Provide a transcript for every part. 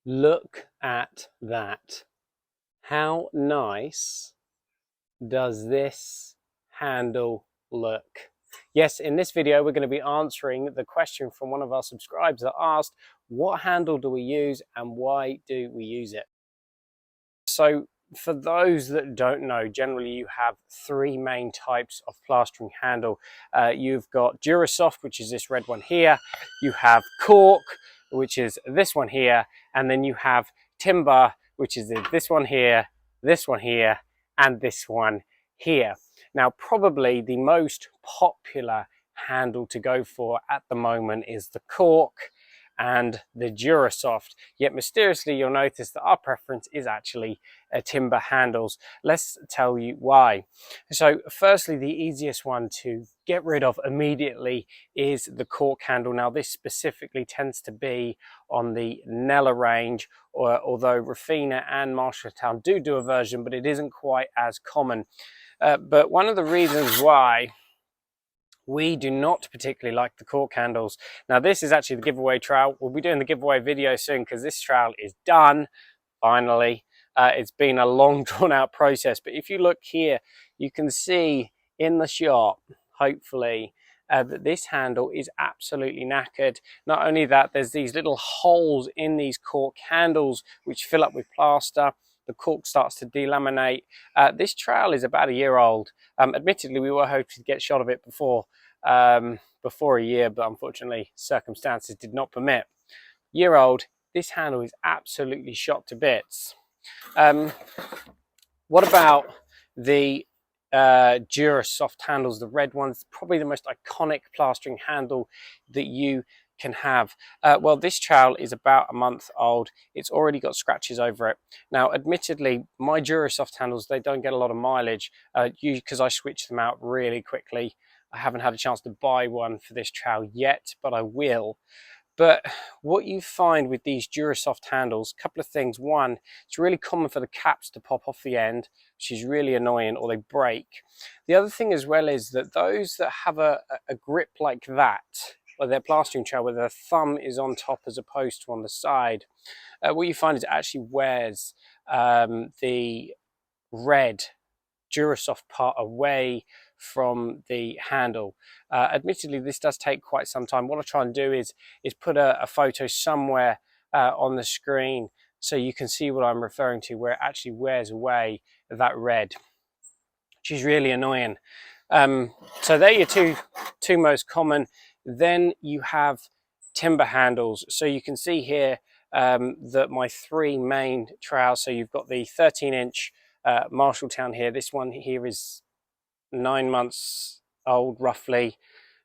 Look at that. How nice does this handle look? Yes, in this video, we're going to be answering the question from one of our subscribers that asked, what handle do we use and why do we use it? So for those that don't know, generally you have three main types of plastering handle. You've got DuraSoft, which is this red one here. You have cork, which is this one here. And then you have timber, which is this one here, and this one here. Now, probably the most popular handle to go for at the moment is the cork and the DuraSoft. Yet mysteriously, you'll notice that our preference is actually timber handles. Let's tell you why. So firstly, the easiest one to get rid of immediately is the cork handle. Now this specifically tends to be on the Nella range, although Refina and Marshalltown do a version, but it isn't quite as common. But one of the reasons why we do not particularly like the cork handles. Now this is actually the giveaway trowel. We'll be doing the giveaway video soon because this trowel is done, finally. It's been a long drawn out process, but if you look here, you can see in the shop, hopefully, that this handle is absolutely knackered. Not only that, there's these little holes in these cork handles which fill up with plaster. The cork starts to delaminate. This trowel is about a year old. Admittedly, we were hoping to get shot of it before a year, but unfortunately circumstances did not permit. Year old, this handle is absolutely shot to bits. What about the DuraSoft handles, the red ones? Probably the most iconic plastering handle that you can have. Well, this trowel is about a month old. It's already got scratches over it. Now, admittedly, my DuraSoft handles, they don't get a lot of mileage because I switch them out really quickly. I haven't had a chance to buy one for this trowel yet, but I will. But what you find with these DuraSoft handles, a couple of things. One, it's really common for the caps to pop off the end, which is really annoying, or they break. The other thing as well is that those that have a grip like that, or their plastering trowel where their thumb is on top as opposed to on the side, what you find is it actually wears the red DuraSoft part away from the handle. Admittedly, this does take quite some time. What I'll try and do is put a photo somewhere on the screen so you can see what I'm referring to, where it actually wears away that red, which is really annoying. So they're your two most common. Then you have timber handles. So you can see here that my three main trowels, so you've got the 13-inch Marshalltown here. This one here is 9 months old roughly.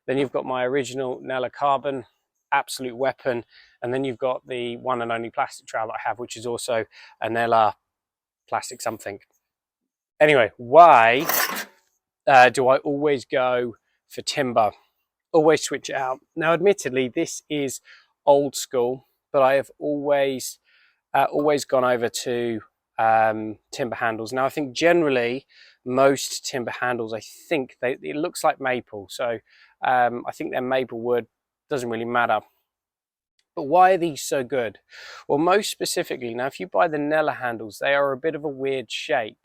Then you've got my original Nella Carbon, absolute weapon. And then you've got the one and only plastic trowel that I have, which is also a Nella plastic something. Anyway, why do I always go for timber? Always switch it out. Now, admittedly, this is old school, but I have always gone over to timber handles. Now, I think generally most timber handles, I think it looks like maple, so I think they're maple wood. Doesn't really matter. But why are these so good? Well, most specifically, now if you buy the Nella handles, they are a bit of a weird shape.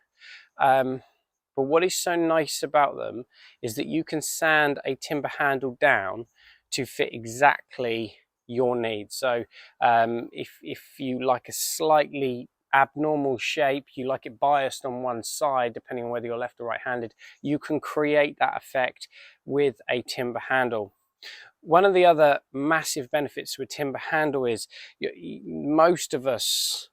But what is so nice about them is that you can sand a timber handle down to fit exactly your needs. So if you like a slightly abnormal shape, you like it biased on one side, depending on whether you're left or right-handed, you can create that effect with a timber handle. One of the other massive benefits to a timber handle is most of us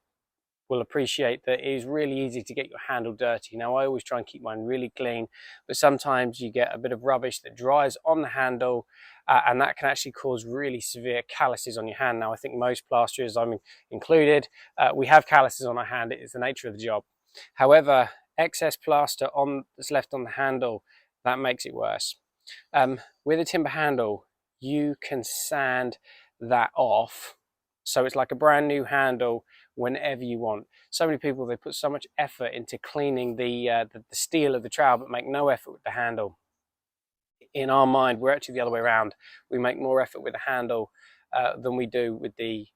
will appreciate that it is really easy to get your handle dirty. Now, I always try and keep mine really clean, but sometimes you get a bit of rubbish that dries on the handle, and that can actually cause really severe calluses on your hand. Now, I think most plasterers, I'm included, we have calluses on our hand. It is the nature of the job. However, excess plaster that's left on the handle, that makes it worse. With a timber handle, you can sand that off, so it's like a brand new handle whenever you want. So many people, they put so much effort into cleaning the steel of the trowel, but make no effort with the handle. In our mind, we're actually the other way around. We make more effort with the handle than we do with the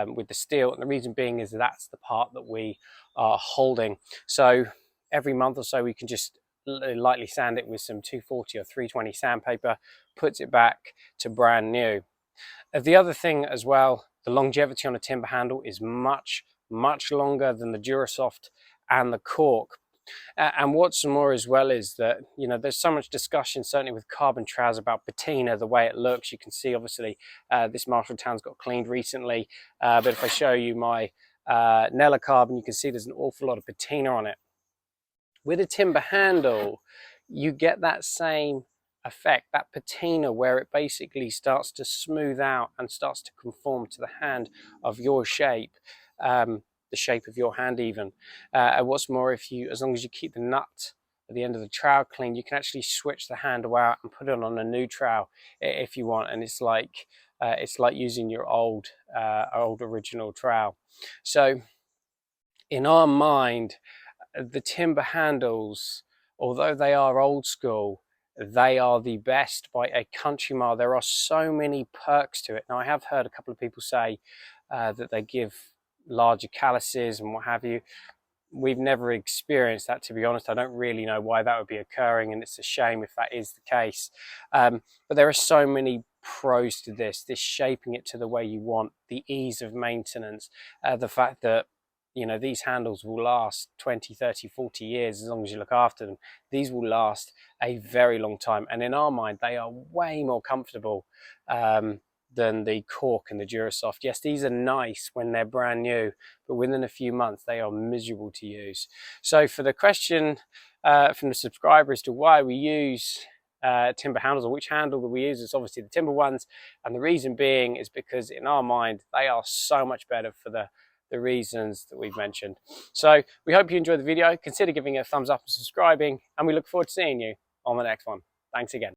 with the steel, and the reason being is that's the part that we are holding. So every month or so we can just lightly sand it with some 240 or 320 sandpaper, puts it back to brand new. The other thing as well, the longevity on a timber handle is much longer than the DuraSoft and the cork. And what's more as well is that, you know, there's so much discussion, certainly with carbon trowels, about patina, the way it looks. You can see, obviously, this Marshalltown's got cleaned recently. But if I show you my Nella carbon, you can see there's an awful lot of patina on it. With a timber handle, you get that same effect, that patina, where it basically starts to smooth out and starts to conform to the hand of your shape, the shape of your hand even. And what's more, as long as you keep the nut at the end of the trowel clean, you can actually switch the handle out and put it on a new trowel if you want, and it's like using your old original trowel. So in our mind, the timber handles, although they are old school, they are the best by a country mile. There are so many perks to it. Now, I have heard a couple of people say that they give larger calluses and what have you. We've never experienced that, to be honest. I don't really know why that would be occurring, and it's a shame if that is the case. But there are so many pros to this shaping it to the way you want, the ease of maintenance, the fact that, you know, these handles will last 20, 30, 40 years as long as you look after them. These will last a very long time. And in our mind, they are way more comfortable than the cork and the DuraSoft. Yes, these are nice when they're brand new, but within a few months, they are miserable to use. So for the question from the subscriber as to why we use timber handles, or which handle that we use, it's obviously the timber ones. And the reason being is because in our mind, they are so much better for the reasons that we've mentioned. So we hope you enjoyed the video. Consider giving it a thumbs up and subscribing, and we look forward to seeing you on the next one. Thanks again.